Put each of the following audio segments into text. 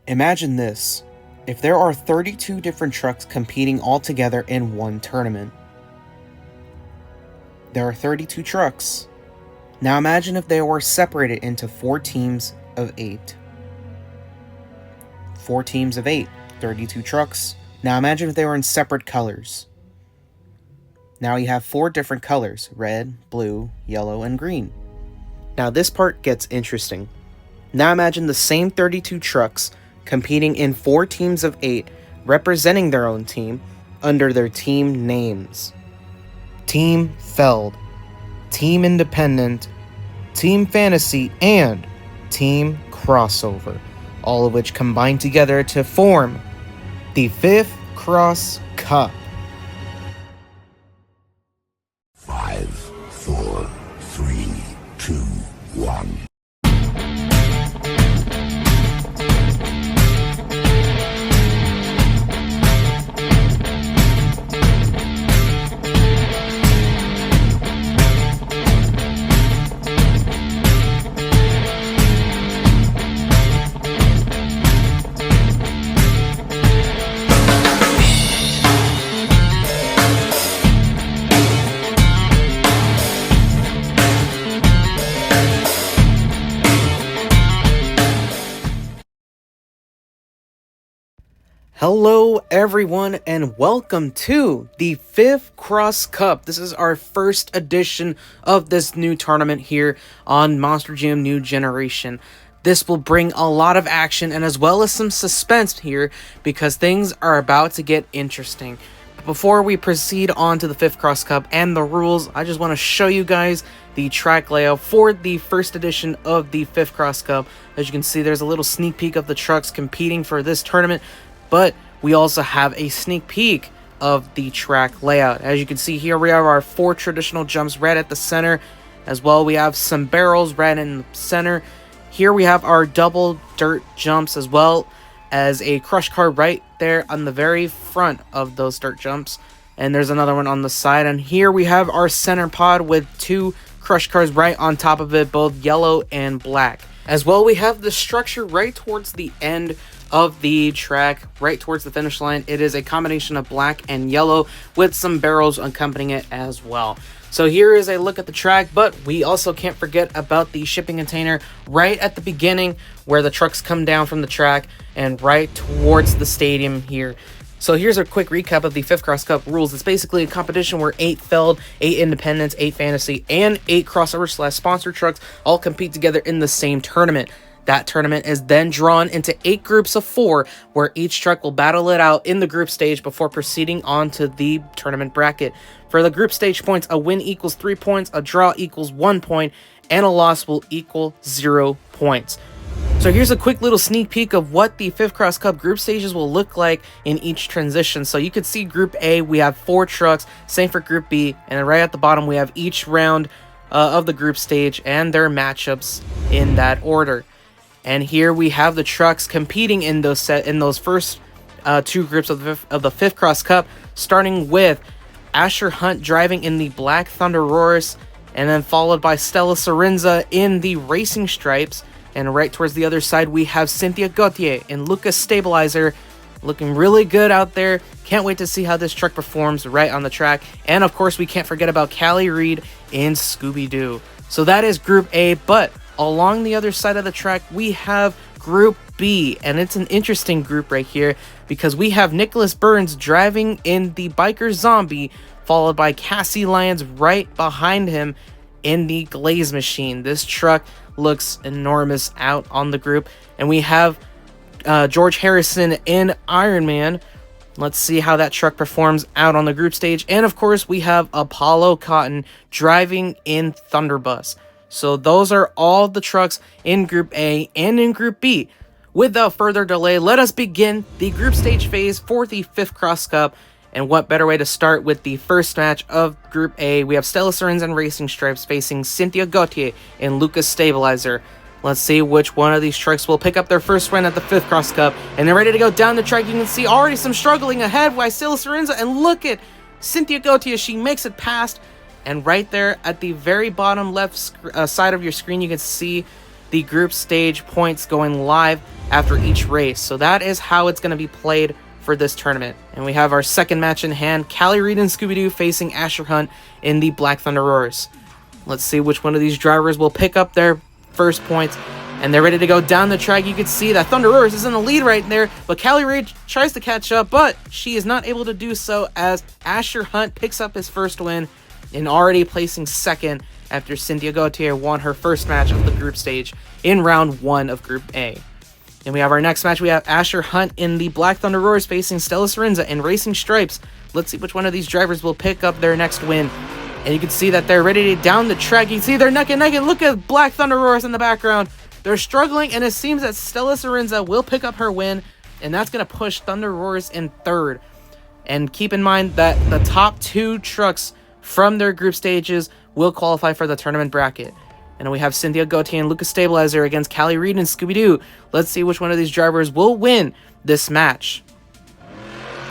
Imagine this. If there are 32 different trucks competing all together in one tournament. There are 32 trucks. Now imagine if they were separated into 4 teams of 8. 4 teams of 8, 32 trucks. Now imagine if they were in separate colors. Now you have 4 different colors: red, blue, yellow, and green. Now this part gets interesting. Now imagine the same 32 trucks competing in 4 teams of 8, representing their own team under their team names. Team FELD, Team Independent, Team Fantasy, and Team Crossover, all of which combine together to form the F.I.F Cross Cup. 5, 4, 3, 2, 1. Hello everyone and welcome to the F.I.F Cross Cup. This is our first edition of this new tournament here on Monster Jam New Generation. This will bring a lot of action and as well as some suspense here because things are about to get interesting. Before we proceed on to the F.I.F Cross Cup and the rules, I just want to show you guys the track layout for the first edition of the F.I.F Cross Cup. As you can see, there's a little sneak peek of the trucks competing for this tournament. But we also have a sneak peek of the track layout. As you can see here, we have our 4 traditional jumps right at the center. As well, we have some barrels right in the center. Here we have our double dirt jumps as well as a crush car right there on the very front of those dirt jumps. And there's another one on the side. And here we have our center pod with 2 crush cars right on top of it, both yellow and black. As well, we have the structure right towards the end of the track, right towards the finish line. It is a combination of black and yellow with some barrels accompanying it as well. So here is a look at the track, but we also can't forget about the shipping container right at the beginning where the trucks come down from the track and right towards the stadium here. So here's a quick recap of the F.I.F Cross Cup rules. It's basically a competition where 8 FELD, 8 Independents, 8 Fantasy, and 8 crossover/sponsor trucks all compete together in the same tournament. That tournament is then drawn into 8 groups of 4, where each truck will battle it out in the group stage before proceeding on to the tournament bracket. For the group stage points, a win equals 3 points, a draw equals 1 point, and a loss will equal 0 points. So here's a quick little sneak peek of what the F.I.F Cross Cup group stages will look like in each transition. So you can see Group A, we have 4 trucks, same for Group B, and then right at the bottom we have each round of the group stage and their matchups in that order. And here we have the trucks competing in those first 2 groups of the F.I.F Cross Cup, starting with Asher Hunt driving in the Black Thunder Roars, and then followed by Stella Sorenza in the Racing Stripes. And right towards the other side, we have Cynthia Gauthier and Lucas Stabilizer, looking really good out there. Can't wait to see how this truck performs right on the track. And of course, we can't forget about Callie Reed in Scooby-Doo. So that is Group A, but along the other side of the track, we have Group B, and it's an interesting group right here because we have Nicholas Burns driving in the Biker Zombie, followed by Cassie Lyons right behind him in the Glaze Machine. This truck looks enormous out on the group, and we have George Harrison in Iron Man. Let's see how that truck performs out on the group stage. And of course, we have Apollo Cotton driving in Thunderbus. So those are all the trucks in Group A and in Group B. Without further delay, let us begin the group stage phase for the F.I.F Cross Cup. And what better way to start with the first match of Group A? We have Stella Sorenza and Racing Stripes facing Cynthia Gauthier and Lucas Stabilizer. Let's see which one of these trucks will pick up their first win at the F.I.F Cross Cup. And they're ready to go down the track. You can see already some struggling ahead by Stella Sorenza. And look at Cynthia Gauthier. She makes it past. And right there at the very bottom left side of your screen, you can see the group stage points going live. after each race. So that is how it's going to be played for this tournament. And we have our second match in hand, Callie Reed and Scooby-Doo facing Asher Hunt in the Black Thunder Roars. Let's see which one of these drivers will pick up their first points. And they're ready to go down the track. You can see that Thunder Roars is in the lead right there, but Callie Reed tries to catch up, but she is not able to do so as Asher Hunt picks up his first win and already placing second after Cynthia Gautier won her first match of the group stage in round 1 of Group A. And we have our next match. We have Asher Hunt in the Black Thunder Roars facing Stella Sorenza in Racing Stripes. Let's see which one of these drivers will pick up their next win. And you can see that they're ready to down the track. You can see they're neck and neck, and look at Black Thunder Roars in the background. They're struggling, and it seems that Stella Sorenza will pick up her win, and that's going to push Thunder Roars in third. And keep in mind that the top 2 trucks from their group stages will qualify for the tournament bracket. And we have Cynthia Gautier and Lucas Stabilizer against Callie Reed and Scooby-Doo. Let's see which one of these drivers will win this match.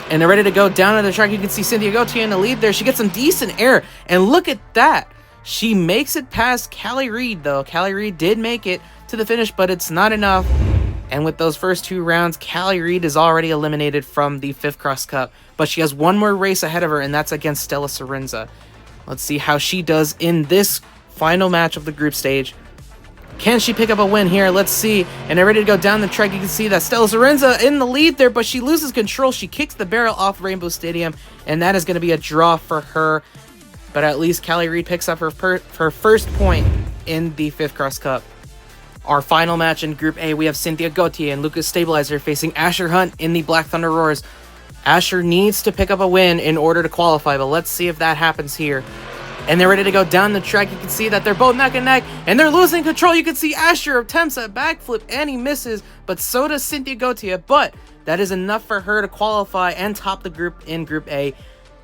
And they're ready to go down on the track. You can see Cynthia Gautier in the lead there. She gets some decent air. And look at that. She makes it past Callie Reed, though. Callie Reed did make it to the finish, but it's not enough. And with those first 2 rounds, Callie Reed is already eliminated from the F.I.F Cross Cup. But she has one more race ahead of her, and that's against Stella Sorenza. Let's see how she does in this final match of the group stage. Can she pick up a win here? Let's see. And they're ready to go down the track. You can see that Stella Sorenza in the lead there, but she loses control. She kicks the barrel off Rainbow Stadium, and that is going to be a draw for her. But at least Callie Reed picks up her first point in the F.I.F Cross Cup. Our final match in Group A, we have Cynthia Gautier and Lucas Stabilizer facing Asher Hunt in the Black Thunder Roars. Asher needs to pick up a win in order to qualify, but let's see if that happens here. And they're ready to go down the track. You can see that they're both neck and neck, and they're losing control. You can see Asher attempts a backflip, and he misses, but so does Cynthia Gautier. But that is enough for her to qualify and top the group in Group A.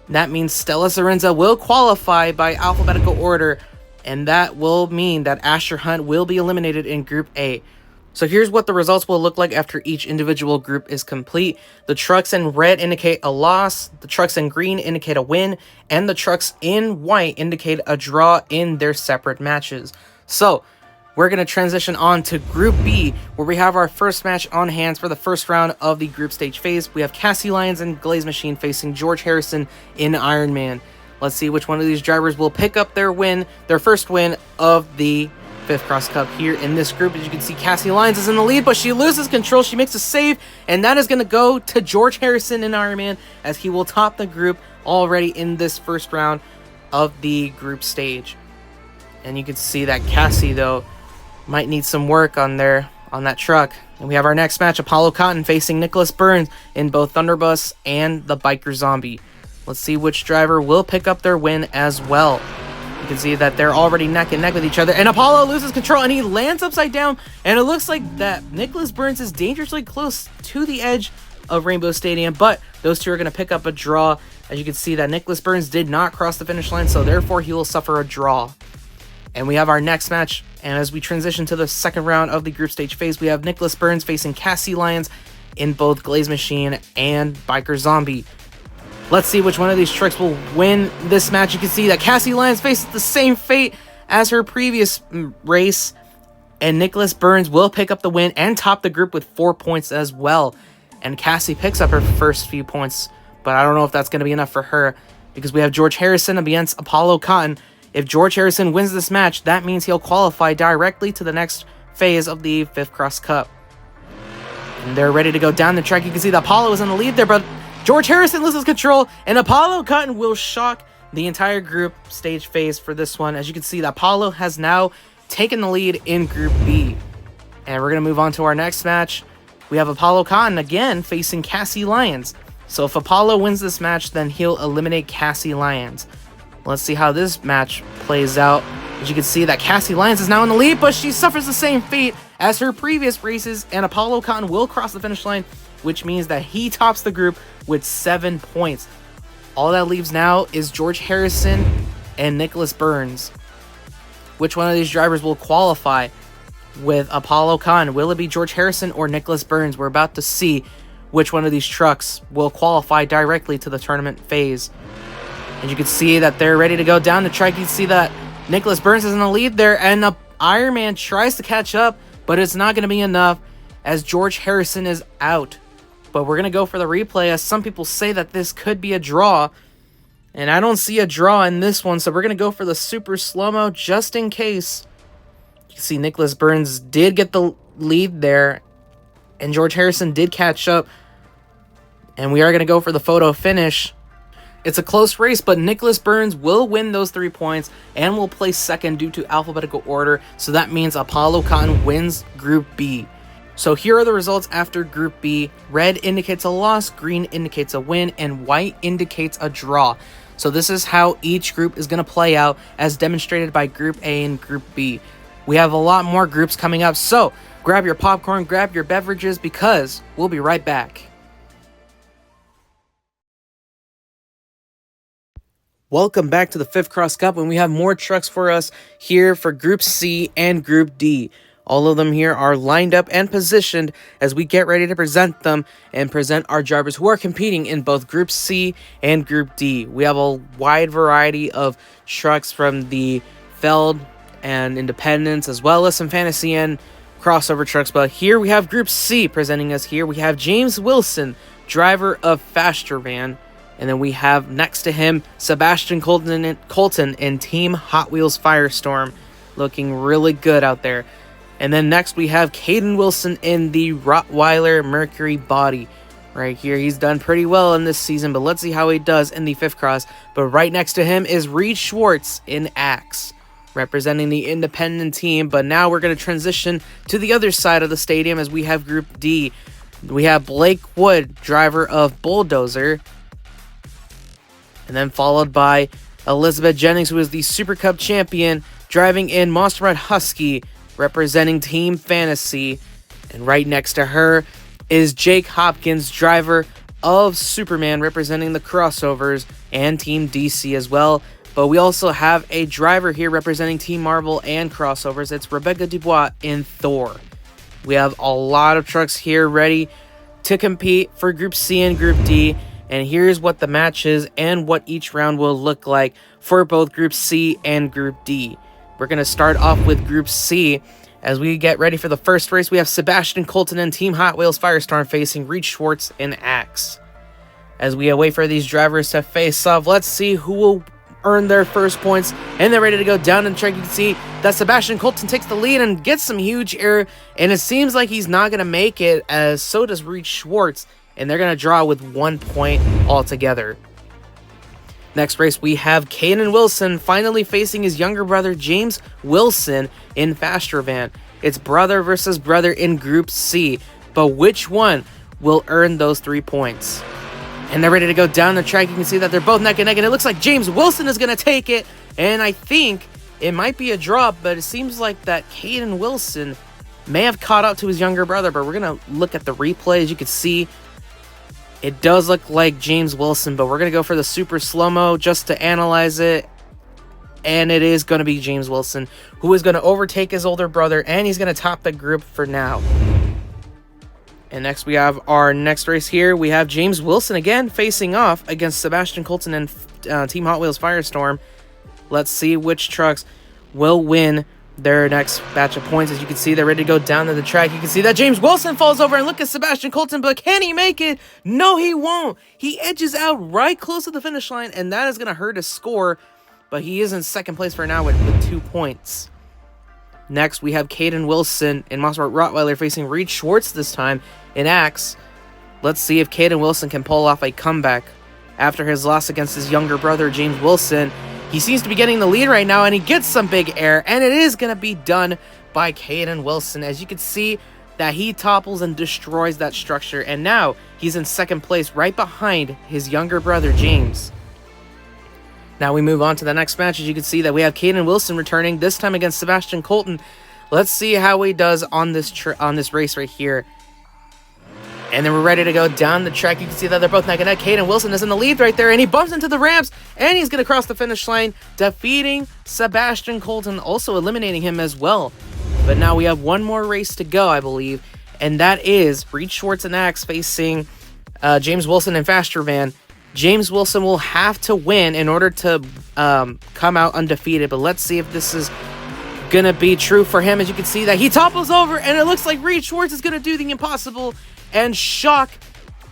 That means Stella Sorenza will qualify by alphabetical order, and that will mean that Asher Hunt will be eliminated in Group A. So here's what the results will look like after each individual group is complete. The trucks in red indicate a loss, the trucks in green indicate a win, and the trucks in white indicate a draw in their separate matches. So we're going to transition on to Group B, where we have our first match on hands for the first round of the group stage phase. We have Cassie Lyons and Glaze Machine facing George Harrison in Iron Man. Let's see which one of these drivers will pick up their first win of the F.I.F Cross Cup here in this group. As you can see, Cassie Lyons is in the lead, but she loses control. She makes a save, and that is going to go to George Harrison in Iron Man, as he will top the group already in this first round of the group stage. And you can see that Cassie, though, might need some work on that truck. And we have our next match, Apollo Cotton facing Nicholas Burns in both Thunderbus and the Biker Zombie. Let's see which driver will pick up their win as well. You can see that they're already neck and neck with each other, and Apollo loses control, and he lands upside down, and it looks like that Nicholas Burns is dangerously close to the edge of Rainbow Stadium, but those two are going to pick up a draw. As you can see, that Nicholas Burns did not cross the finish line, so therefore he will suffer a draw. And we have our next match, and as we transition to the second round of the group stage phase, we have Nicholas Burns facing Cassie Lyons in both Glaze Machine and Biker Zombie. Let's see which one of these trucks will win this match. You can see that Cassie Lyons faces the same fate as her previous race, and Nicholas Burns will pick up the win and top the group with 4 points as well. And Cassie picks up her first few points, but I don't know if that's going to be enough for her, because we have George Harrison against Apollo Cotton. If George Harrison wins this match, that means he'll qualify directly to the next phase of the F.I.F Cross Cup. And they're ready to go down the track. You can see that Apollo is in the lead there, but George Harrison loses control, and Apollo Cotton will shock the entire group stage phase for this one. As you can see, that Apollo has now taken the lead in Group B. And we're going to move on to our next match. We have Apollo Cotton again facing Cassie Lyons. So if Apollo wins this match, then he'll eliminate Cassie Lyons. Let's see how this match plays out. As you can see, that Cassie Lyons is now in the lead, but she suffers the same fate as her previous races, and Apollo Cotton will cross the finish line, which means that he tops the group with 7 points. All that leaves now is George Harrison and Nicholas Burns. Which one of these drivers will qualify with Apollo Cotton? Will it be George Harrison or Nicholas Burns? We're about to see which one of these trucks will qualify directly to the tournament phase. And you can see that they're ready to go down the track. You can see that Nicholas Burns is in the lead there, and the Iron Man tries to catch up, but it's not going to be enough. as George Harrison is out. But we're going to go for the replay, as some people say that this could be a draw. And I don't see a draw in this one, so we're going to go for the super slow-mo just in case. You can see Nicholas Burns did get the lead there, and George Harrison did catch up. And we are going to go for the photo finish. It's a close race, but Nicholas Burns will win those 3 points and will place second due to alphabetical order. So that means Apollo Cotton wins Group B. So here are the results after Group B. Red indicates a loss, green indicates a win, and white indicates a draw. So this is how each group is going to play out, as demonstrated by Group A and Group B. We have a lot more groups coming up, so grab your popcorn, grab your beverages, because we'll be right back. Welcome back to the F.I.F Cross Cup, and we have more trucks for us here for Group C and Group D. All of them here are lined up and positioned as we get ready to present them and present our drivers who are competing in both Group C and Group D. We have a wide variety of trucks from the FELD and Independence, as well as some fantasy and crossover trucks. But here we have Group C presenting us here. We have James Wilson, driver of Faster Van. And then we have next to him Sebastian Colton in Team Hot Wheels Firestorm, looking really good out there. And then next we have Caden Wilson in the Rottweiler Mercury Body. Right here, he's done pretty well in this season, but let's see how he does in the F.I.F Cross. But right next to him is Reed Schwartz in Axe, representing the independent team. But now we're going to transition to the other side of the stadium as we have Group D. We have Blake Wood, driver of Bulldozer. And then followed by Elizabeth Jennings, who is the Super Cup champion, driving in Monster Red Husky, representing Team Fantasy. And right next to her is Jake Hopkins, driver of Superman, representing the Crossovers and Team DC as well. But we also have a driver here representing Team Marvel and Crossovers. It's Rebecca Dubois in Thor. We have a lot of trucks here ready to compete for Group C and Group D. And here's what the match is and what each round will look like for both Group C and Group D. We're going to start off with Group C. As we get ready for the first race, we have Sebastian Colton and Team Hot Wheels Firestorm facing Reed Schwartz and Axe. As we wait for these drivers to face off, let's see who will earn their first points. And they're ready to go down the track. You can see that Sebastian Colton takes the lead and gets some huge air. And it seems like he's not going to make it, as so does Reed Schwartz. And they're going to draw with 1 point altogether. Next race, we have Caden Wilson finally facing his younger brother, James Wilson, in Faster Van. It's brother versus brother in Group C. But which one will earn those 3 points? And they're ready to go down the track. You can see that they're both neck and neck. And it looks like James Wilson is going to take it. And I think it might be a drop, but it seems like that Caden Wilson may have caught up to his younger brother. But we're going to look at the replay. As you can see, it does look like James Wilson, but we're going to go for the super slow-mo just to analyze it. And it is going to be James Wilson, who is going to overtake his older brother, and he's going to top the group for now. And next we have our next race here. We have James Wilson again facing off against Sebastian Colton and Team Hot Wheels Firestorm. Let's see which trucks will win their next batch of points. As you can see, they're ready to go down to the track. You can see that James Wilson falls over, and look at Sebastian Colton, but can he make it? No, he won't. He edges out right close to the finish line, and that is going to hurt his score, but he is in second place for now with 2 points. Next, we have Caden Wilson in Monster Rottweiler facing Reed Schwartz this time in Axe. Let's see if Caden Wilson can pull off a comeback after his loss against his younger brother, James Wilson. He seems to be getting the lead right now, and he gets some big air, and it is going to be done by Caden Wilson. As you can see, that he topples and destroys that structure, and now he's in second place right behind his younger brother, James. Now we move on to the next match. As you can see that we have Caden Wilson returning, this time against Sebastian Colton. Let's see how he does on this race right here. And then we're ready to go down the track. You can see that they're both neck and neck. Caden Wilson is in the lead right there, and he bumps into the ramps, and he's going to cross the finish line, defeating Sebastian Colton, also eliminating him as well. But now we have one more race to go, I believe, and that is Reed Schwartz and Axe facing James Wilson and Faster Van. James Wilson will have to win in order to come out undefeated, but let's see if this is gonna be true for him. As you can see that he topples over, and it looks like Reed Schwartz is gonna do the impossible and shock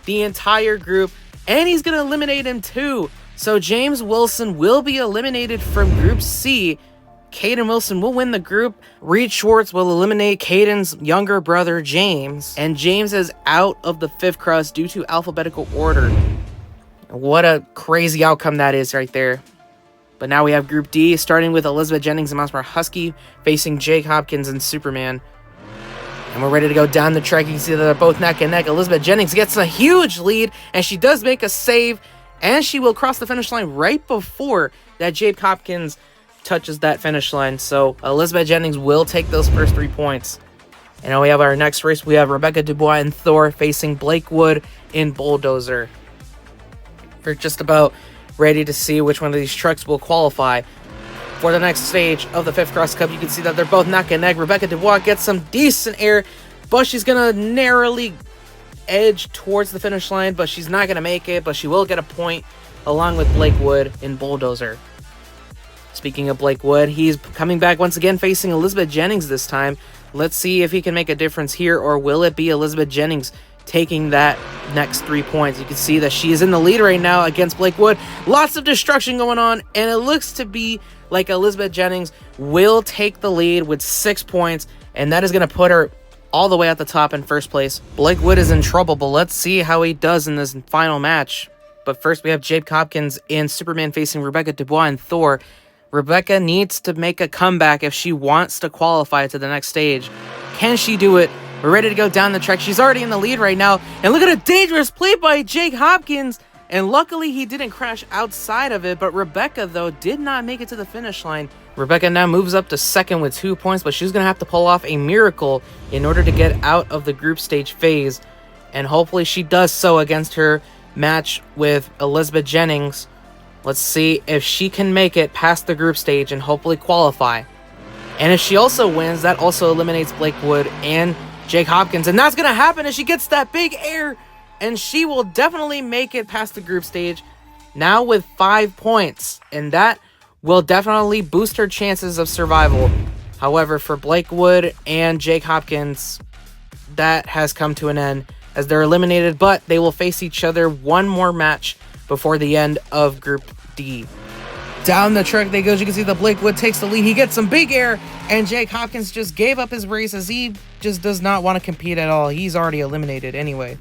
the entire group, and he's gonna eliminate him too. So James Wilson will be eliminated from Group C. Caden Wilson will win the group. Reed Schwartz will eliminate Caden's younger brother, James. And James is out of the 5th cross due to alphabetical order. What a crazy outcome that is right there. But now we have Group D, starting with Elizabeth Jennings and Mousemar Husky facing Jake Hopkins and Superman. And we're ready to go down the track. You can see that they're both neck and neck. Elizabeth Jennings gets a huge lead, and she does make a save, and she will cross the finish line right before that Jake Hopkins touches that finish line. So Elizabeth Jennings will take those first 3 points. And now we have our next race. We have Rebecca Dubois and Thor facing Blake Wood in Bulldozer. We're just about ready to see which one of these trucks will qualify for the next stage of the 5th Cross Cup. You can see that they're both neck and neck. Rebecca Dubois gets some decent air, but she's going to narrowly edge towards the finish line, but she's not going to make it, but she will get a point along with Blake Wood in Bulldozer. Speaking of Blake Wood, he's coming back once again facing Elizabeth Jennings this time. Let's see if he can make a difference here, or will it be Elizabeth Jennings taking that next 3 points? You can see that she is in the lead right now against Blake Wood. Lots of destruction going on, and it looks to be like Elizabeth Jennings will take the lead with 6 points, and that is going to put her all the way at the top in first place. Blake Wood is in trouble, but let's see how he does in this final match. But first, we have Jake Hopkins and Superman facing Rebecca Dubois and Thor. Rebecca needs to make a comeback if she wants to qualify to the next stage. Can she do it? We're ready to go down the track. She's already in the lead right now. And look at a dangerous play by Jake Hopkins. And luckily, he didn't crash outside of it. But Rebecca, though, did not make it to the finish line. Rebecca now moves up to second with 2 points, but she's going to have to pull off a miracle in order to get out of the group stage phase. And hopefully she does so against her match with Elizabeth Jennings. Let's see if she can make it past the group stage and hopefully qualify. And if she also wins, that also eliminates Blake Wood and Jake Hopkins. And that's going to happen as she gets that big air. And she will definitely make it past the group stage now with 5 points. And that will definitely boost her chances of survival. However, for Blake Wood and Jake Hopkins, that has come to an end as they're eliminated. But they will face each other one more match before the end of Group D. Down the track they go. As you can see, the Blake Wood takes the lead. He gets some big air, and Jake Hopkins just gave up his race as he just does not want to compete at all. He's already eliminated anyway.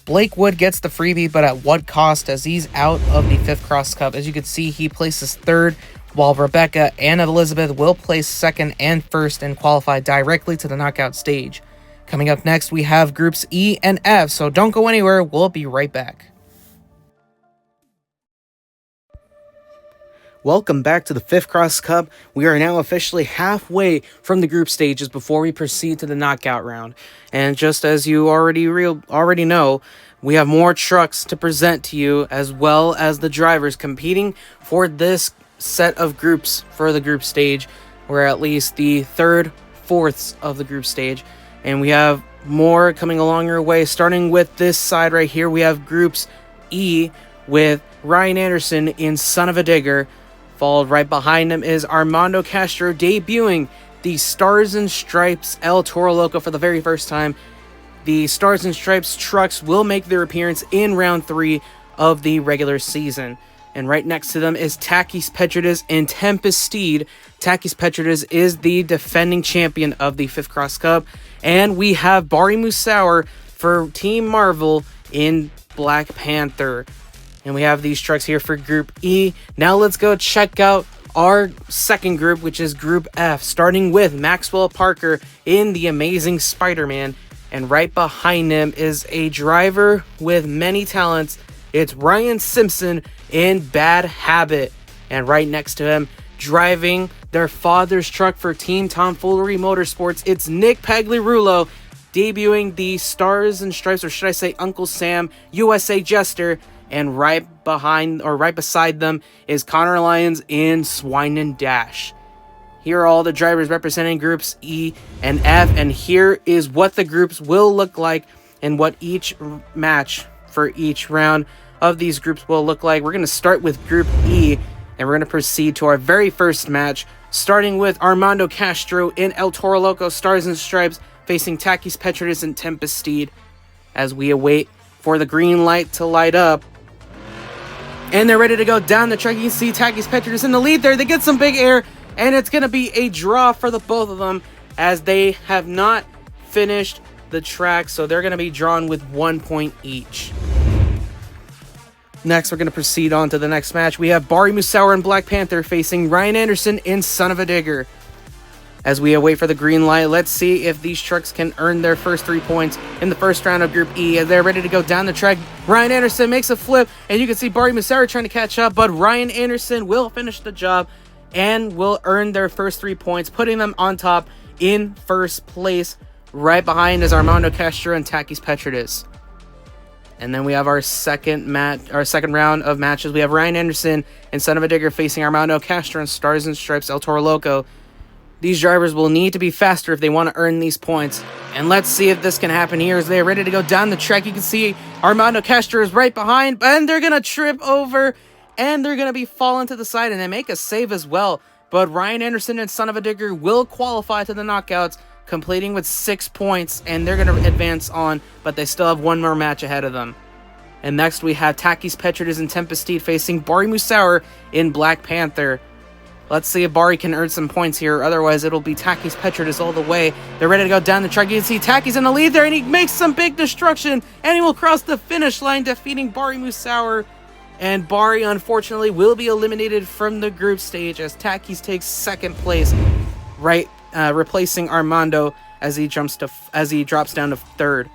Blake Wood gets the freebie, but at what cost, as he's out of the 5th Cross Cup. As you can see, he places 3rd, while Rebecca and Elizabeth will place 2nd and 1st and qualify directly to the knockout stage. Coming up next, we have Groups E and F, so don't go anywhere. We'll be right back. Welcome back to the 5th Cross Cup. We are now officially halfway from the group stages before we proceed to the knockout round. And just as you already know, we have more trucks to present to you, as well as the drivers competing for this set of groups for the group stage. We're at least the 3rd, 4ths of the group stage. And we have more coming along your way. Starting with this side right here, we have Groups E with Ryan Anderson in Son of a Digger. Followed right behind him is Armando Castro debuting the Stars and Stripes El Toro Loco for the very first time. The Stars and Stripes trucks will make their appearance in round 3 of the regular season. And right next to them is Takis Petridis and Tempest Steed. Takis Petridis is the defending champion of the 5th Cross Cup. And we have Bari Musauer for Team Marvel in Black Panther. And we have these trucks here for Group E. Now let's go check out our second group, which is Group F, starting with Maxwell Parker in The Amazing Spider-Man. And right behind him is a driver with many talents. It's Ryan Simpson in Bad Habit. And right next to him, driving their father's truck for Team Tomfoolery Motorsports, it's Nick Pagliarulo, debuting the Stars and Stripes, or should I say Uncle Sam USA Jester. And right beside them is Connor Lyons in Swine and Dash. Here are all the drivers representing Groups E and F, and here is what the groups will look like and what each match for each round of these groups will look like. We're going to start with Group E, And we're going to proceed to our very first match, starting with Armando Castro in El Toro Loco Stars and Stripes facing Takis Petridis and Tempest Steed as we await for the green light to light up. And they're ready to go down the track. You can see Takis Petridis in the lead there. They get some big air, and it's going to be a draw for the both of them as they have not finished the track, so they're going to be drawn with 1 point each. Next, we're going to proceed on to the next match. We have Bari Musauer and Black Panther facing Ryan Anderson in Son of a Digger. As we await for the green light, let's see if these trucks can earn their first 3 points in the first round of Group E. As they're ready to go down the track, Ryan Anderson makes a flip, and you can see Bari Musauer trying to catch up, but Ryan Anderson will finish the job and will earn their first 3 points, putting them on top in first place. Right behind is Armando Castro and Takis Petridis. And then we have our second round of matches. We have Ryan Anderson and Son of a Digger facing Armando Castro and Stars and Stripes El Toro Loco. These drivers will need to be faster if they want to earn these points. And let's see if this can happen here as they're ready to go down the track. You can see Armando Castro is right behind, and they're going to trip over, and they're going to be falling to the side, and they make a save as well. But Ryan Anderson and Son of a Digger will qualify to the knockouts, completing with 6 points, and they're going to advance on, but they still have one more match ahead of them. And next we have Takis Petridis and Tempest Steed facing Bari Musauer in Black Panther. Let's see if Bari can earn some points here, otherwise it'll be Takis Petridis all the way. They're ready to go down the track. You can see Takis in the lead there, and he makes some big destruction, and he will cross the finish line, defeating Bari Musauer. And Bari, unfortunately, will be eliminated from the group stage as Takis takes second place, replacing Armando as he drops down to third.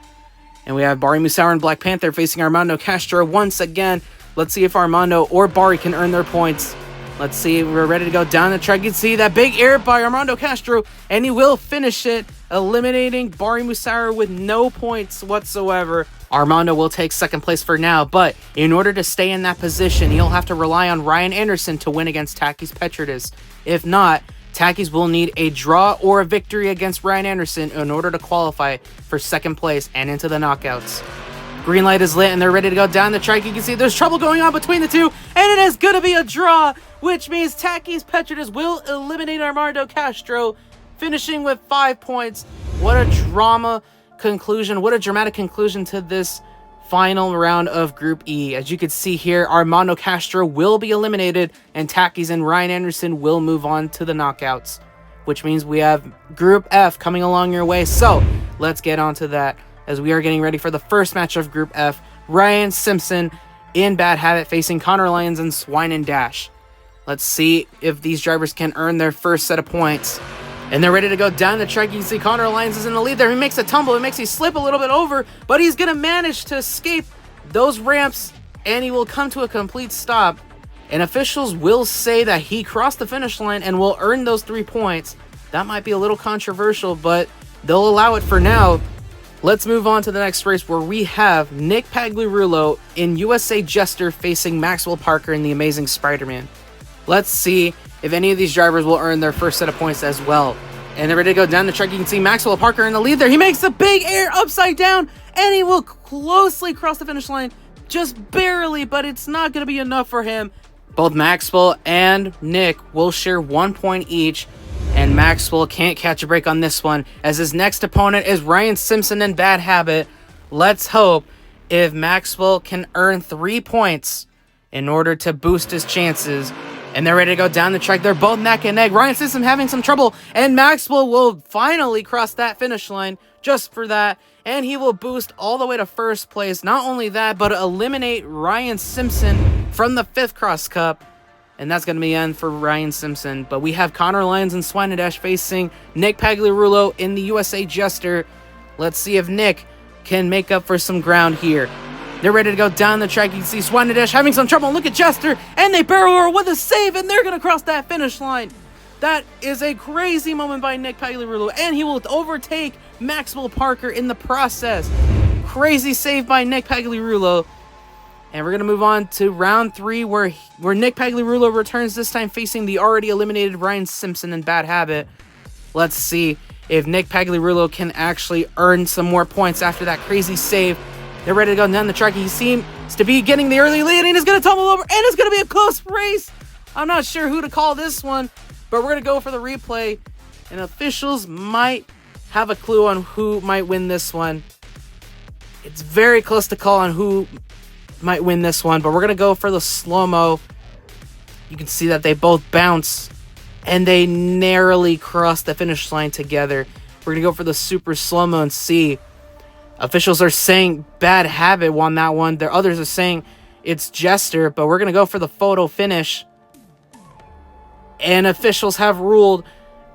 And we have Bari Musauer and Black Panther facing Armando Castro once again. Let's see if Armando or Bari can earn their points. Let's see, we're ready to go down the track. You can see that big air by Armando Castro, and he will finish it, eliminating Bari Musauer with no points whatsoever. Armando will take second place for now, but in order to stay in that position, he'll have to rely on Ryan Anderson to win against Takis Petridis. If not, Takis will need a draw or a victory against Ryan Anderson in order to qualify for second place and into the knockouts. Green light is lit, and they're ready to go down the track. You can see there's trouble going on between the two, and it is going to be a draw, which means Takis Petridis will eliminate Armando Castro, finishing with 5 points. What a dramatic conclusion to this final round of Group E. As you can see here, Armando Castro will be eliminated, and Takis and Ryan Anderson will move on to the knockouts, which means we have Group F coming along your way. So let's get on to that as we are getting ready for the first match of Group F. Ryan Simpson in Bad Habit facing Connor Lyons and Swine and Dash. Let's see if these drivers can earn their first set of points. And they're ready to go down the track. You can see Connor Lyons is in the lead there. He makes a tumble. It makes him slip a little bit over, but he's going to manage to escape those ramps, and he will come to a complete stop. And officials will say that he crossed the finish line and will earn those 3 points. That might be a little controversial, but they'll allow it for now. Let's move on to the next race where we have Nick Pagliarulo in USA Jester facing Maxwell Parker in The Amazing Spider-Man. Let's see if any of these drivers will earn their first set of points as well. And they're ready to go down the track. You can see Maxwell Parker in the lead there. He makes a big air upside down, and he will closely cross the finish line. Just barely, but it's not going to be enough for him. Both Maxwell and Nick will share 1 point each, and Maxwell can't catch a break on this one, as his next opponent is Ryan Simpson in Bad Habit. Let's hope if Maxwell can earn 3 points in order to boost his chances. And they're ready to go down the track. They're both neck and neck. Ryan Simpson having some trouble, and Maxwell will finally cross that finish line just for that, and he will boost all the way to first place. Not only that, but eliminate Ryan Simpson from the F.I.F Cross Cup, and that's going to be the end for Ryan Simpson. But we have Connor Lyons and Swine and Dash facing Nick Pagliarulo in the USA Jester. Let's see if Nick can make up for some ground here. They're ready to go down the track. You can see Swine and Dash having some trouble. Look at Jester, and they barrel over with a save, and they're going to cross that finish line. That is a crazy moment by Nick Pagliarulo, and he will overtake Maxwell Parker in the process. Crazy save by Nick Pagliarulo. And we're going to move on to round 3 where Nick Pagliarulo returns, this time facing the already eliminated Ryan Simpson in Bad Habit. Let's see if Nick Pagliarulo can actually earn some more points after that crazy save. They're ready to go down the track. He seems to be getting the early lead, and he's going to tumble over, and it's going to be a close race. I'm not sure who to call this one, but we're going to go for the replay, and officials might have a clue on who might win this one. It's very close to call on who might win this one, but we're going to go for the slow-mo. You can see that they both bounce, and they narrowly cross the finish line together. We're going to go for the super slow-mo and see. Officials are saying Bad Habit won that one. The others are saying it's Jester, but we're going to go for the photo finish. And officials have ruled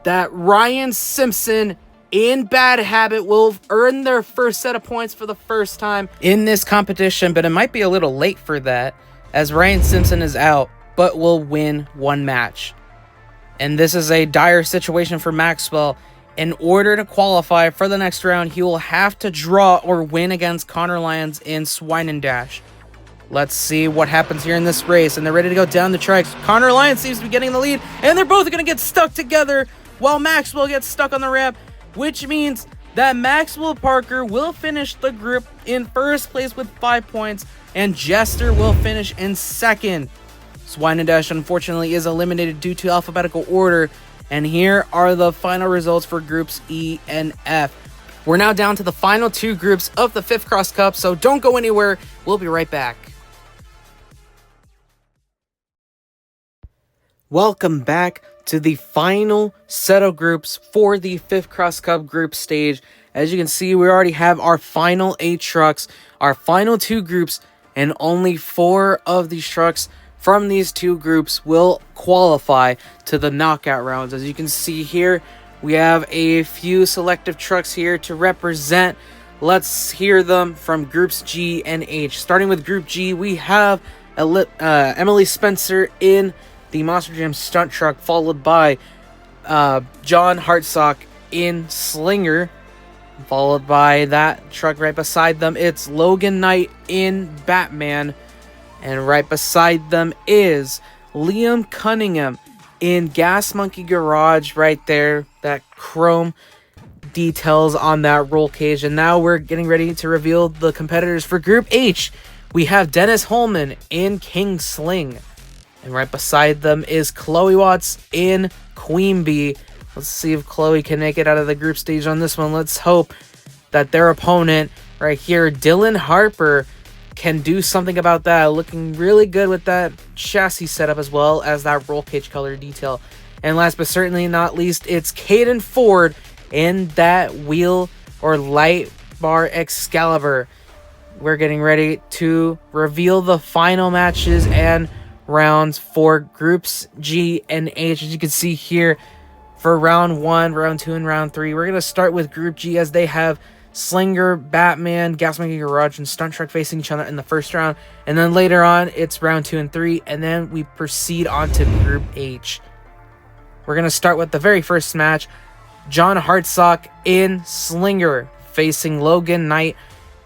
that Ryan Simpson in Bad Habit will earn their first set of points for the first time in this competition, but it might be a little late for that, as Ryan Simpson is out, but will win one match. And this is a dire situation for Maxwell. In order to qualify for the next round, he will have to draw or win against Connor Lyons in Swine and Dash. Let's see what happens here in this race, and they're ready to go down the tracks. Connor Lyons seems to be getting the lead, and they're both going to get stuck together while Maxwell gets stuck on the ramp, which means that Maxwell Parker will finish the group in first place with 5 points, and Jester will finish in second. Swine and Dash, unfortunately, is eliminated due to alphabetical order, and here are the final results for groups E and F. We're now down to the final 2 groups of the F.I.F Cross Cup, so don't go anywhere. We'll be right back. Welcome back to the final set of groups for the F.I.F Cross Cup group stage. As you can see, we already have our final 8 trucks, our final 2 groups, and only 4 of these trucks from these 2 groups will qualify to the knockout rounds. As you can see here, we have a few selective trucks here to represent. Let's hear them from groups G and H. Starting with group G, we have Emily Spencer in the Monster Jam stunt truck, followed by John Hartsock in Slinger, followed by that truck right beside them, it's Logan Knight in Batman, and right beside them is Liam Cunningham in Gas Monkey Garage right there, that chrome details on that roll cage. And now we're getting ready to reveal the competitors for Group H. We have Dennis Holman in King Sling, and right beside them is Chloe Watts in Queen Bee. Let's see if Chloe can make it out of the group stage on this one. Let's hope that their opponent right here, Dylan Harper, can do something about that. Looking really good with that chassis setup as well as that roll cage color detail. And last but certainly not least, it's Caden Ford in that wheel or light bar Excalibur. We're getting ready to reveal the final matches and rounds for groups G and H. As you can see here, for round 1, round 2, and round 3, we're going to start with group G, as they have Slinger, Batman, Gas Monkey Garage, and Stunt Truck facing each other in the first round. And then later on, it's round 2 and 3, and then we proceed on to group H. We're going to start with the very first match. John Hartsock in Slinger facing Logan Knight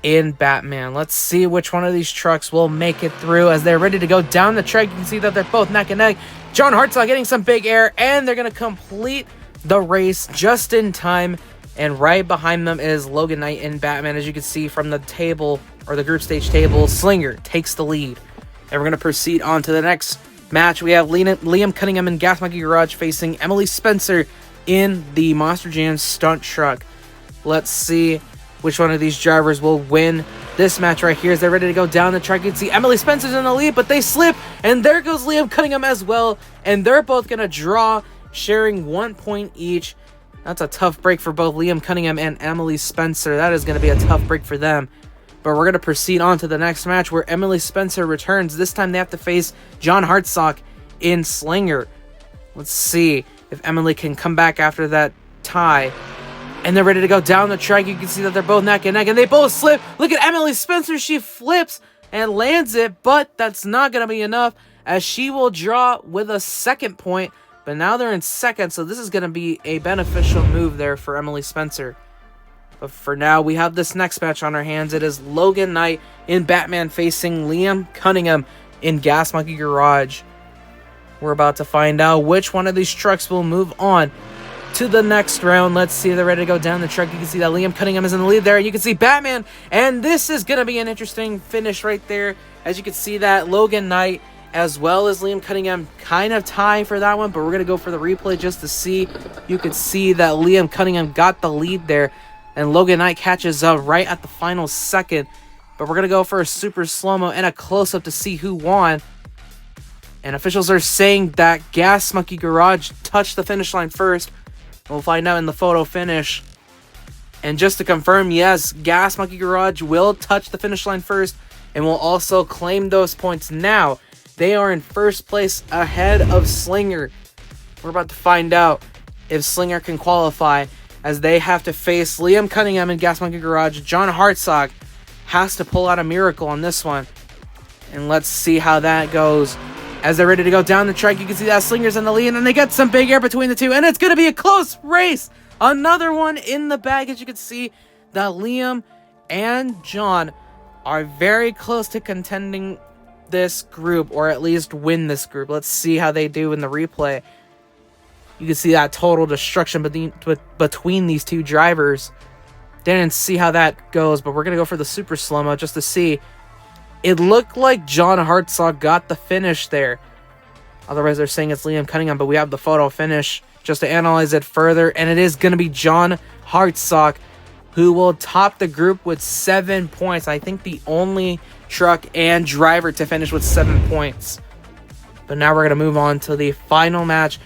in Batman. Let's see which one of these trucks will make it through as they're ready to go down the track. You can see that they're both neck and neck. John Hartsock getting some big air, and they're going to complete the race just in time. And right behind them is Logan Knight in Batman. As you can see from the table, or the group stage table, Slinger takes the lead. And we're going to proceed on to the next match. We have Liam Cunningham in Gas Monkey Garage facing Emily Spencer in the Monster Jam stunt truck. Let's see which one of these drivers will win this match right here as they're ready to go down the track. You can see Emily Spencer's in the lead, but they slip, and there goes Liam Cunningham as well, and they're both going to draw, sharing 1 point each. That's a tough break for both Liam Cunningham and Emily Spencer. That is going to be a tough break for them. But we're going to proceed on to the next match where Emily Spencer returns. This time they have to face John Hartsock in Slinger. Let's see if Emily can come back after that tie. And they're ready to go down the track. You can see that they're both neck and neck, and they both slip. Look at Emily Spencer. She flips and lands it, but that's not going to be enough as she will draw with a second point. But now they're in second, so this is going to be a beneficial move there for Emily Spencer. But for now, we have this next match on our hands. It is Logan Knight in Batman facing Liam Cunningham in Gas Monkey Garage. We're about to find out which one of these trucks will move on to the next round. Let's see if they're ready to go down the track. You can see that Liam Cunningham is in the lead there. You can see Batman, and this is going to be an interesting finish right there. As you can see that Logan Knight as well as Liam Cunningham kind of tie for that one, but we're going to go for the replay just to see. You could see that Liam Cunningham got the lead there, and Logan Knight catches up right at the final second. But we're going to go for a super slow-mo and a close-up to see who won. And officials are saying that Gas Monkey Garage touched the finish line first. We'll find out in the photo finish. And just to confirm, yes, Gas Monkey Garage will touch the finish line first and will also claim those points now. They are in first place ahead of Slinger. We're about to find out if Slinger can qualify, as they have to face Liam Cunningham and Gas Monkey Garage. John Hartsock has to pull out a miracle on this one. And let's see how that goes. As they're ready to go down the track, you can see that Slinger's in the lead, and they get some big air between the two, and it's going to be a close race. Another one in the bag, as you can see that Liam and John are very close to contending this group, or at least win this group. Let's see how they do in the replay. You can see that total destruction between these two drivers. Didn't see how that goes, but we're going to go for the super slow-mo just to see. It looked like John Hartsock got the finish there. Otherwise, they're saying it's Liam Cunningham, but we have the photo finish just to analyze it further. And it is going to be John Hartsock who will top the group with 7 points. I think the only truck and driver to finish with 7 points. But now we're going to move on to the final match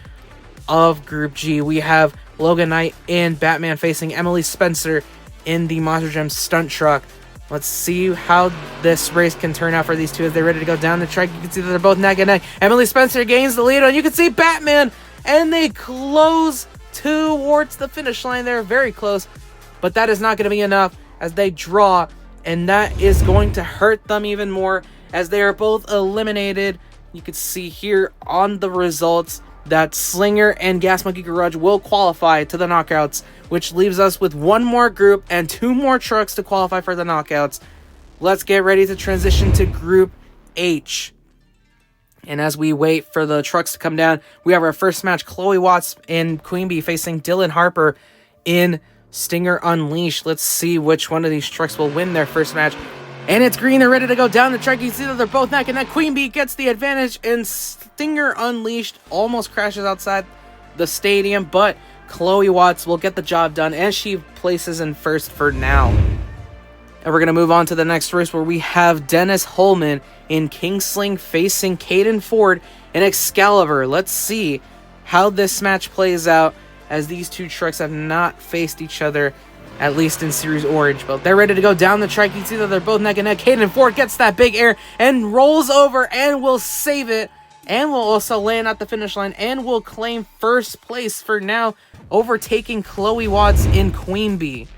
of Group G. We have Logan Knight and Batman facing Emily Spencer in the Monster Jam stunt truck. Let's see how this race can turn out for these two as they're ready to go down the track. You can see that they're both neck and neck. Emily Spencer gains the lead, and you can see Batman, and they close towards the finish line. They're very close, but that is not going to be enough as they draw, and that is going to hurt them even more as they are both eliminated. You can see here on the results that Slinger and Gas Monkey Garage will qualify to the knockouts, which leaves us with one more group and 2 more trucks to qualify for the knockouts. Let's get ready to transition to Group H. And as we wait for the trucks to come down, we have our first match, Chloe Watts and Queen Bee facing Dylan Harper in Stinger Unleashed. Let's see which one of these trucks will win their first match. And it's green. They're ready to go down the track. You see that they're both neck and neck. Queen Bee gets the advantage, and Stinger Unleashed almost crashes outside the stadium, but Chloe Watts will get the job done, and she places in first for now. And we're going to move on to the next race, where we have Dennis Holman in Kingsling facing Caden Ford in Excalibur. Let's see how this match plays out, as these two trucks have not faced each other, at least in Series Orange. But they're ready to go down the track. You can see that they're both neck and neck. Caden Ford gets that big air and rolls over and will save it, and will also land at the finish line and will claim first place for now, overtaking Chloe Watts in Queen Bee.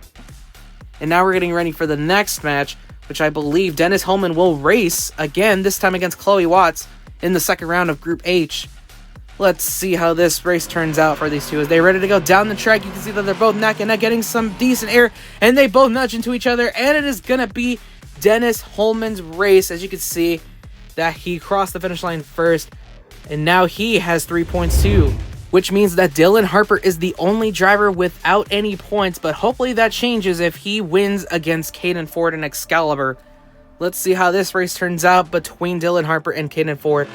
And now we're getting ready for the next match, which I believe Dennis Holman will race again, this time against Chloe Watts in the second round of Group H. Let's see how this race turns out for these two. As they're ready to go down the track, you can see that they're both neck and neck, getting some decent air, and they both nudge into each other, and it is going to be Dennis Holman's race. As you can see that he crossed the finish line first, and now he has 3 points too, which means that Dylan Harper is the only driver without any points, but hopefully that changes if he wins against Caden Ford and Excalibur. Let's see how this race turns out between Dylan Harper and Caden Ford.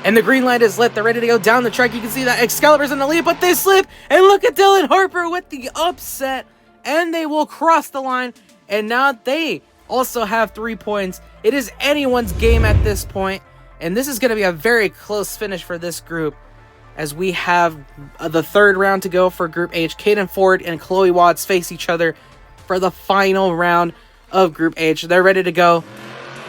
And the green light is lit. They're ready to go down the track. You can see that Excalibur's in the lead, but they slip. And look at Dylan Harper with the upset. And they will cross the line. And now they also have 3 points. It is anyone's game at this point. And this is going to be a very close finish for this group, as we have the third round to go for Group H. Caden Ford and Chloe Watts face each other for the final round of Group H. They're ready to go.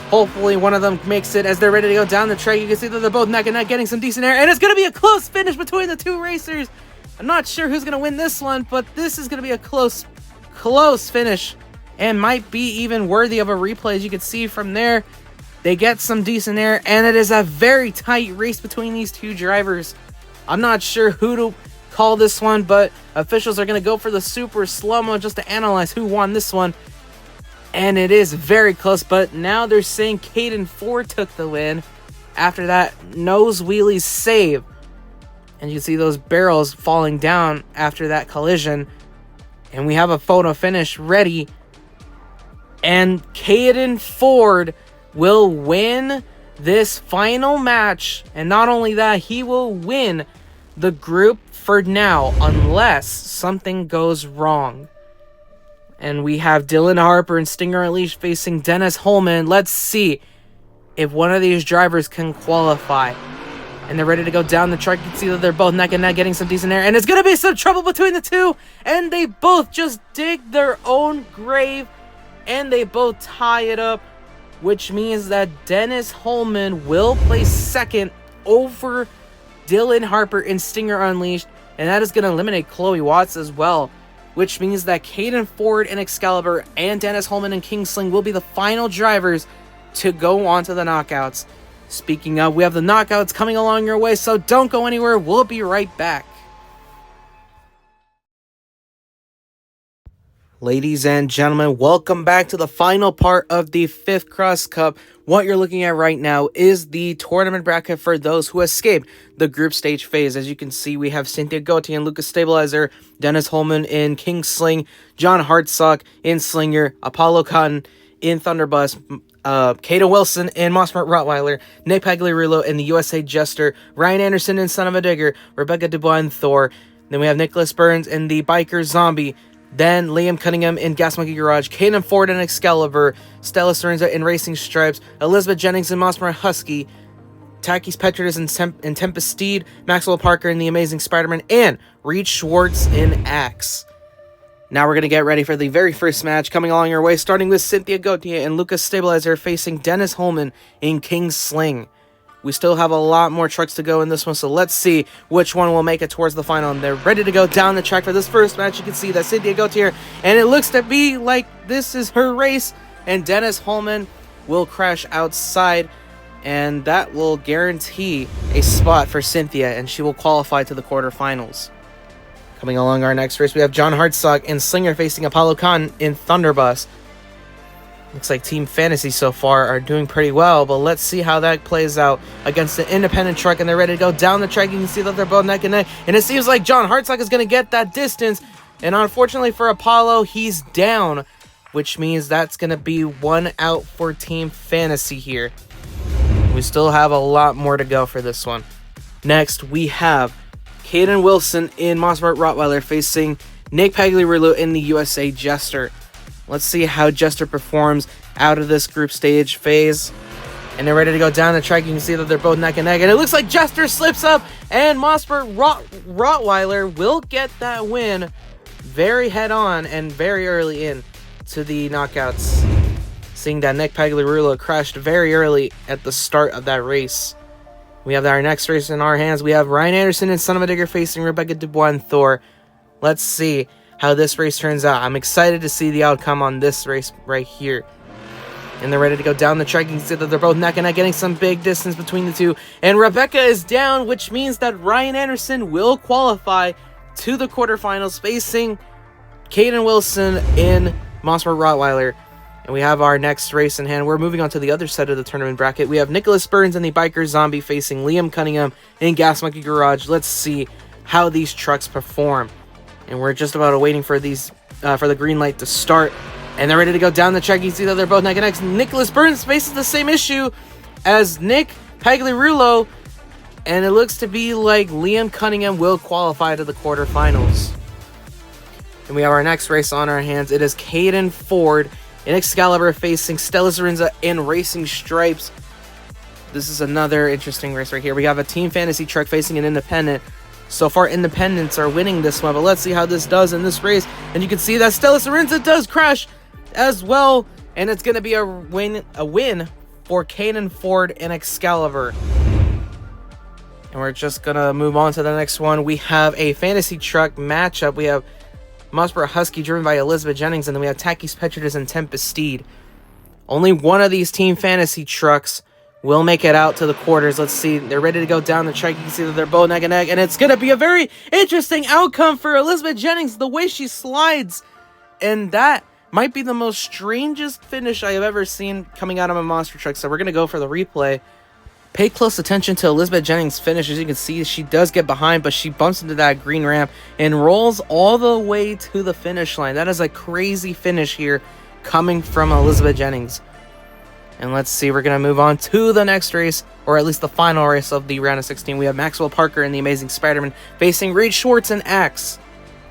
Hopefully one of them makes it as they're ready to go down the track. You can see that they're both neck and neck, getting some decent air. And it's going to be a close finish between the two racers. I'm not sure who's going to win this one, but this is going to be a close finish. And might be even worthy of a replay. As you can see from there, they get some decent air. And it is a very tight race between these two drivers. I'm not sure who to call this one, but officials are going to go for the super slow-mo just to analyze who won this one. And it is very close, but now they're saying Caden Ford took the win after that nose wheelie save. And you can see those barrels falling down after that collision. And we have a photo finish ready. And Caden Ford will win this final match, and not only that, he will win the group for now unless something goes wrong. And we have Dylan Harper and Stinger Unleashed facing Dennis Holman. Let's see if one of these drivers can qualify. And they're ready to go down the track. You can see that they're both neck and neck, getting some decent air. And it's going to be some trouble between the two. And they both just dig their own grave. And they both tie it up, which means that Dennis Holman will place second over Dylan Harper and Stinger Unleashed. And that is going to eliminate Chloe Watts as well, which means that Caden Ford and Excalibur and Dennis Holman and Kingsling will be the final drivers to go on to the knockouts. Speaking of, we have the knockouts coming along your way, so don't go anywhere. We'll be right back. Ladies and gentlemen, welcome back to the final part of the F.I.F Cross Cup. What you're looking at right now is the tournament bracket for those who escaped the group stage phase. As you can see, we have Cynthia Gauthier and Lucas Stabilizer, Dennis Holman in Kingsling, John Hartsock in Slinger, Apollo Cotton in Thunderbus, Kato Wilson in Mossmart Rottweiler, Nick Pagliarulo in the USA Jester, Ryan Anderson in Son of a Digger, Rebecca Dubois in Thor. Then we have Nicholas Burns in the Biker Zombie. Then Liam Cunningham in Gas Monkey Garage, Kaden Ford in Excalibur, Stella Sorenza in Racing Stripes, Elizabeth Jennings in Mossmart Husky, Takis Petridis in Tempest Steed, Maxwell Parker in The Amazing Spider-Man, and Reed Schwartz in Axe. Now we're going to get ready for the very first match coming along your way, starting with Cynthia Gauthier and Lucas Stabilizer facing Dennis Holman in King Sling. We still have a lot more trucks to go in this one, so let's see which one will make it towards the final. And they're ready to go down the track for this first match. You can see that Cynthia Gauthier, and it looks to be like this is her race, and Dennis Holman will crash outside, and that will guarantee a spot for Cynthia, and she will qualify to the quarterfinals. Coming along our next race, we have John Hartsock and Slinger facing Apollo Khan in Thunderbus. Looks like Team Fantasy so far are doing pretty well, but let's see how that plays out against the independent truck, and they're ready to go down the track. You can see that they're both neck and neck, and it seems like John Hartsock is going to get that distance, and unfortunately for Apollo, he's down, which means that's going to be one out for Team Fantasy here. We still have a lot more to go for this one. Next, we have Caden Wilson in Mossmart Rottweiler facing Nick Pagliarulo in the USA Jester. Let's see how Jester performs out of this group stage phase. And they're ready to go down the track. You can see that they're both neck and neck. And it looks like Jester slips up. And Mossberg Rottweiler will get that win very head on and very early in to the knockouts. Seeing that Nick Pagliarulo crashed very early at the start of that race. We have our next race in our hands. We have Ryan Anderson and Son of a Digger facing Rebecca Dubois and Thor. Let's see how this race turns out. I'm excited to see the outcome on this race right here. And they're ready to go down the track. You can see that they're both neck and neck, getting some big distance between the two. And Rebecca is down, which means that Ryan Anderson will qualify to the quarterfinals, facing Caden Wilson in Mossberg Rottweiler. And we have our next race in hand. We're moving on to the other side of the tournament bracket. We have Nicholas Burns and the Biker Zombie facing Liam Cunningham in Gas Monkey Garage. Let's see how these trucks perform. And we're just about waiting for these for the green light to start. And they're ready to go down the track. You see that they're both neck and neck. Nicholas Burns faces the same issue as Nick Pagliarulo. And it looks to be like Liam Cunningham will qualify to the quarterfinals. And we have our next race on our hands. It is Caden Ford in Excalibur facing Stella Sorenza in Racing Stripes. This is another interesting race right here. We have a Team Fantasy truck facing an independent. So far, independents are winning this one, but let's see how this does in this race. And you can see that Stella Sorenza does crash as well, and it's going to be a win for Caden Ford and Excalibur. And we're just going to move on to the next one. We have a fantasy truck matchup. We have Mossborough Husky driven by Elizabeth Jennings, and then we have Takis Petridis and Tempest Steed. Only one of these Team Fantasy trucks will make it out to the quarters. Let's see. They're ready to go down the track. You can see that they're both neck and neck, and it's going to be a very interesting outcome for Elizabeth Jennings, the way she slides. And that might be the most strangest finish I have ever seen coming out of a monster truck. So we're going to go for the replay. Pay close attention to Elizabeth Jennings' finish. As you can see, she does get behind, but she bumps into that green ramp and rolls all the way to the finish line. That is a crazy finish here coming from Elizabeth Jennings. And let's see, we're going to move on to the next race, or at least the final race of the round of 16. We have Maxwell Parker and the Amazing Spider-Man facing Reed Schwartz and Axe.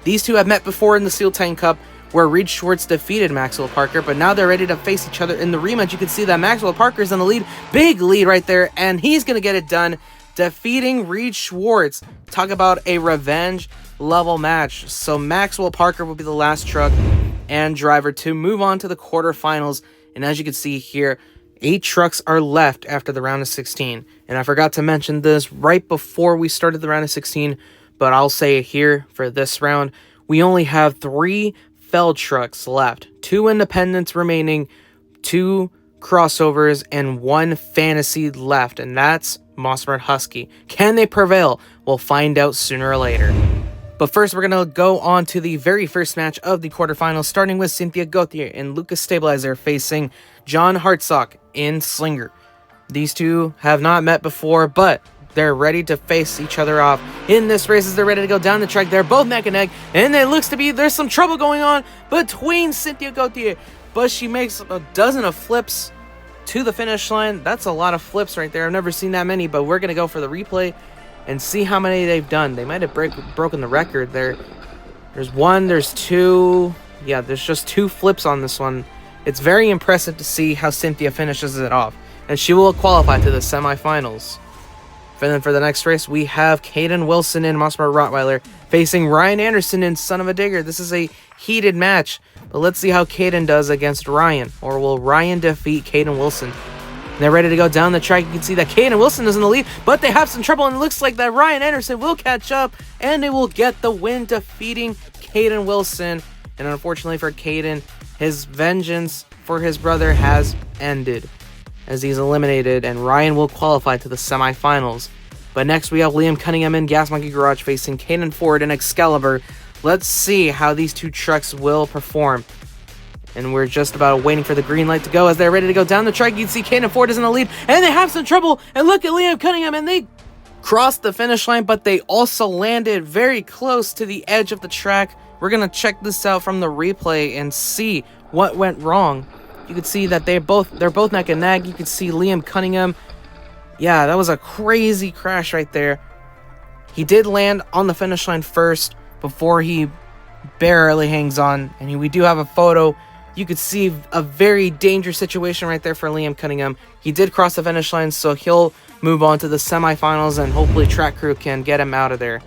These two have met before in the Steel Titan Cup, where Reed Schwartz defeated Maxwell Parker, but now they're ready to face each other in the rematch. You can see that Maxwell Parker's in the lead, big lead right there, and he's going to get it done, defeating Reed Schwartz. Talk about a revenge level match. So Maxwell Parker will be the last truck and driver to move on to the quarterfinals. And as you can see here, 8 trucks are left after the round of 16. And I forgot to mention this right before we started the round of 16, but I'll say it here for this round. We only have 3 FELD trucks left. 2 independents remaining, 2 crossovers, and 1 fantasy left. And that's Mossberg Husky. Can they prevail? We'll find out sooner or later. But first, we're going to go on to the very first match of the quarterfinals, starting with Cynthia Gauthier and Lucas Stabilizer facing John Hartsock in Slinger. These two have not met before, but they're ready to face each other off in this race as they're ready to go down the track. They're both neck and neck, and it looks to be there's some trouble going on between Cynthia Gauthier, but she makes a dozen of flips to the finish line. That's a lot of flips right there. I've never seen that many, but we're going to go for the replay and see how many they've done. They might have broken the record there. There's 1, there's 2. Yeah, there's just 2 flips on this one. It's very impressive to see how Cynthia finishes it off, and she will qualify to the semifinals. And then for the next race, we have Caden Wilson and Mossberg Rottweiler facing Ryan Anderson and Son of a Digger. This is a heated match, but let's see how Caden does against Ryan, or will Ryan defeat Caden Wilson? They're ready to go down the track. You can see that Caden Wilson is in the lead, but they have some trouble, and it looks like that Ryan Anderson will catch up, and they will get the win, defeating Caden Wilson. And unfortunately for Caden, his vengeance for his brother has ended as he's eliminated, and Ryan will qualify to the semifinals. But next we have Liam Cunningham and Gas Monkey Garage facing Kanan Ford and Excalibur. Let's see how these 2 trucks will perform. And we're just about waiting for the green light to go as they're ready to go down the track. You can see Kanan Ford is in the lead, and they have some trouble. And look at Liam Cunningham, and they crossed the finish line, but they also landed very close to the edge of the track. We're going to check this out from the replay and see what went wrong. You can see that they're both neck and neck. You can see Liam Cunningham. Yeah, that was a crazy crash right there. He did land on the finish line first before he barely hangs on. And we do have a photo. You could see a very dangerous situation right there for Liam Cunningham. He did cross the finish line, so he'll move on to the semifinals, and hopefully track crew can get him out of there.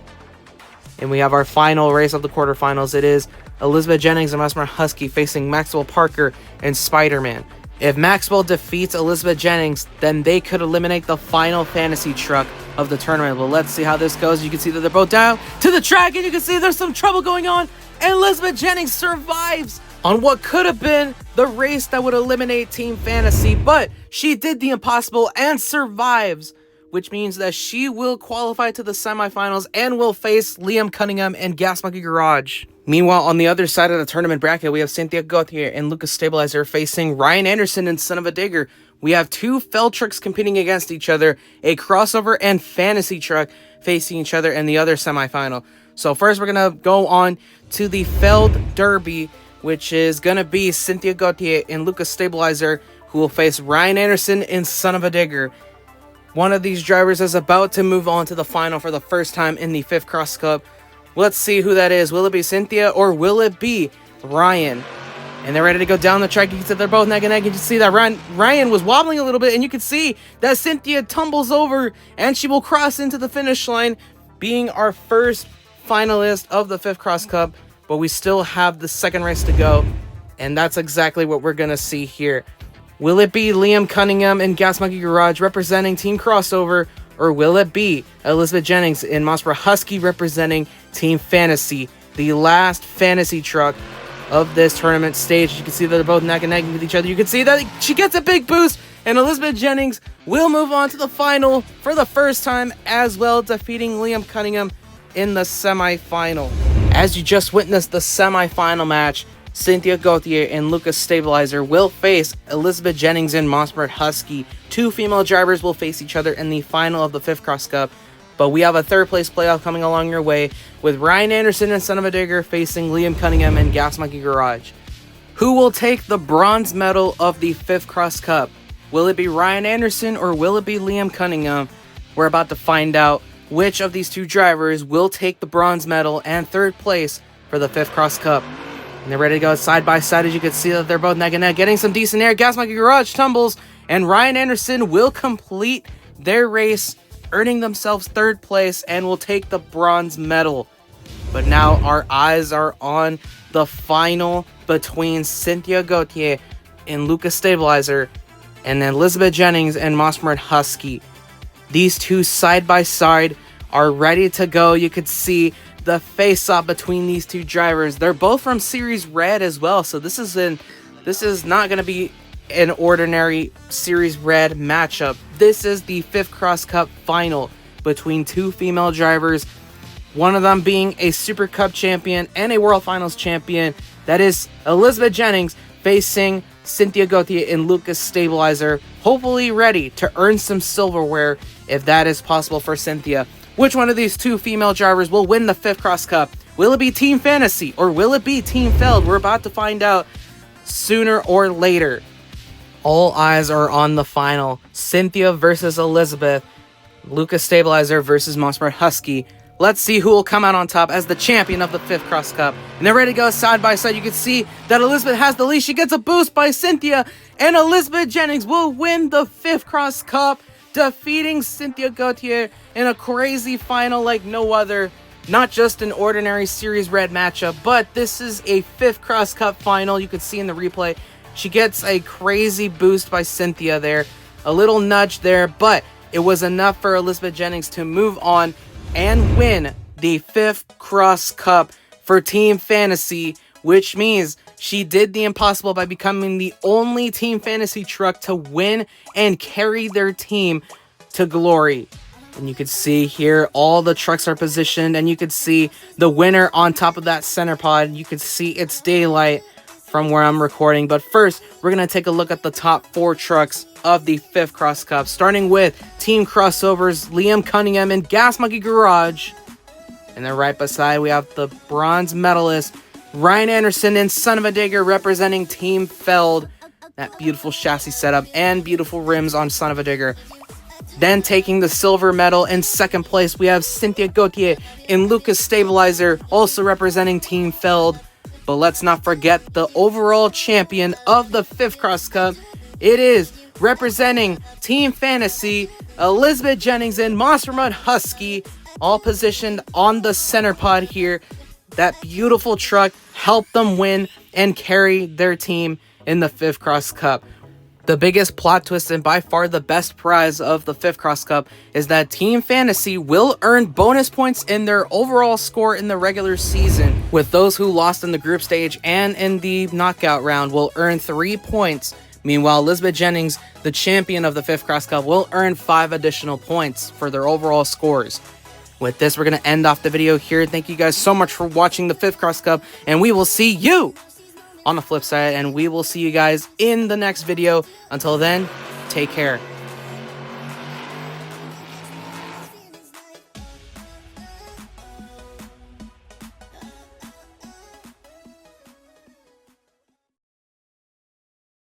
And we have our final race of the quarterfinals. It is Elizabeth Jennings and Mossberg Husky facing Maxwell Parker and Spider-Man. If Maxwell defeats Elizabeth Jennings, then they could eliminate the final fantasy truck of the tournament. Well, let's see how this goes. You can see that they're both down to the track, and you can see there's some trouble going on, and Elizabeth Jennings survives on what could have been the race that would eliminate Team Fantasy, but she did the impossible and survives, which means that she will qualify to the semifinals and will face Liam Cunningham and Gas Monkey Garage. Meanwhile, on the other side of the tournament bracket, we have Cynthia Gauthier and Lucas Stabilizer facing Ryan Anderson and Son of a Digger. We have 2 FELD trucks competing against each other, a crossover and fantasy truck facing each other in the other semifinal. So first, we're going to go on to the FELD Derby, which is going to be Cynthia Gauthier and Lucas Stabilizer, who will face Ryan Anderson and Son of a Digger. One of these drivers is about to move on to the final for the first time in the F.I.F Cross Cup. Let's see who that is. Will it be Cynthia or will it be Ryan? And they're ready to go down the track. You can see they're both neck and neck. You can see that Ryan was wobbling a little bit, and you can see that Cynthia tumbles over, and she will cross into the finish line, being our first finalist of the F.I.F Cross Cup. But we still have the second race to go, and that's exactly what we're going to see here. Will it be Liam Cunningham and Gas Monkey Garage representing Team Crossover, or will it be Elizabeth Jennings and Mossberg Husky representing Team Fantasy, the last fantasy truck of this tournament stage? You can see that they're both neck and neck with each other. You can see that she gets a big boost, and Elizabeth Jennings will move on to the final for the first time as well, defeating Liam Cunningham in the semifinal. As you just witnessed the semifinal match, Cynthia Gauthier and Lucas Stabilizer will face Elizabeth Jennings and Mossberg Husky. 2 female drivers will face each other in the final of the F.I.F Cross Cup. But we have a third place playoff coming along your way, with Ryan Anderson and Son of a Digger facing Liam Cunningham and Gas Monkey Garage. Who will take the bronze medal of the F.I.F Cross Cup? Will it be Ryan Anderson or will it be Liam Cunningham? We're about to find out which of these two drivers will take the bronze medal and third place for the 5th Cross Cup. And they're ready to go side by side. As you can see that they're both neck and neck, getting some decent air. Gas Monkey Garage tumbles, and Ryan Anderson will complete their race, earning themselves third place and will take the bronze medal. But now our eyes are on the final between Cynthia Gauthier and Lucas Stabilizer, and then Elizabeth Jennings and Mossmart Husky. These two side by side are ready to go. You could see the face-off between these two drivers. They're both from Series Red as well, so this is not going to be an ordinary Series Red matchup. This is the 5th Cross Cup final between two female drivers, one of them being a Super Cup champion and a World Finals champion. That is Elizabeth Jennings facing Cynthia Gauthier and Lucas Stabilizer, hopefully ready to earn some silverware if that is possible for Cynthia. Which one of these two female drivers will win the 5th Cross Cup? Will it be Team Fantasy or will it be Team FELD? We're about to find out sooner or later. All eyes are on the final. Cynthia versus Elizabeth. Lucas Stabilizer versus Mossmart Husky. Let's see who will come out on top as the champion of the 5th Cross Cup. And they're ready to go side by side. You can see that Elizabeth has the lead. She gets a boost by Cynthia. And Elizabeth Jennings will win the 5th Cross Cup, defeating Cynthia Gauthier in a crazy final like no other. Not just an ordinary Series Red matchup, but this is a 5th Cross Cup final. You can see in the replay, she gets a crazy boost by Cynthia there. A little nudge there, but it was enough for Elizabeth Jennings to move on and win the 5th Cross Cup for Team Fantasy, which means she did the impossible by becoming the only Team Fantasy truck to win and carry their team to glory. And you can see here all the trucks are positioned, and you can see the winner on top of that center pod. You can see it's daylight from where I'm recording, but first we're going to take a look at the top 4 trucks of the 5th Cross Cup, starting with Team Crossovers, Liam Cunningham and Gas Monkey Garage. And then right beside we have the bronze medalist Ryan Anderson and Son of a Digger representing Team FELD. That beautiful chassis setup and beautiful rims on Son of a Digger. Then taking the silver medal in second place, we have Cynthia Gauthier and Lucas Stabilizer, also representing Team FELD. But let's not forget the overall champion of the 5th Cross Cup. It is representing Team Fantasy, Elizabeth Jennings and Monster Mud Husky, all positioned on the center pod here. That beautiful truck helped them win and carry their team in the 5th Cross Cup. The biggest plot twist and by far the best prize of the 5th Cross Cup is that Team Fantasy will earn bonus points in their overall score in the regular season, with those who lost in the group stage and in the knockout round will earn 3 points. Meanwhile, Elizabeth Jennings, the champion of the 5th Cross Cup, will earn 5 additional points for their overall scores. With this, we're going to end off the video here. Thank you guys so much for watching the 5th Cross Cup, and we will see you on the flip side, and we will see you guys in the next video. Until then, take care.